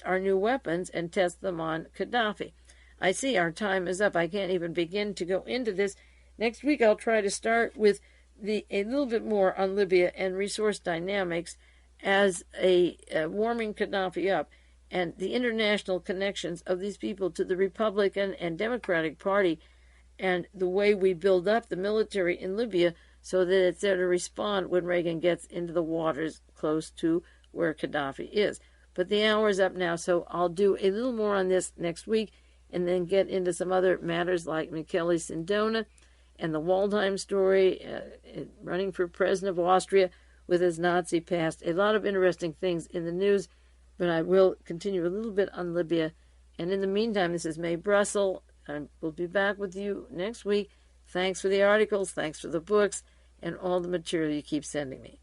our new weapons and test them on Gaddafi. I see our time is up. I can't even begin to go into this. Next week I'll try to start with a little bit more on Libya and Resource Dynamics as a warming Gaddafi up, and the international connections of these people to the Republican and Democratic Party, and the way we build up the military in Libya so that it's there to respond when Reagan gets into the waters close to where Khadafi is. But the hour is up now, so I'll do a little more on this next week and then get into some other matters like Michele Sindona and the Waldheim story, running for president of Austria with his Nazi past. A lot of interesting things in the news, but I will continue a little bit on Libya. And in the meantime, this is Mae Brussell. We'll be back with you next week. Thanks for the articles, thanks for the books, and all the material you keep sending me.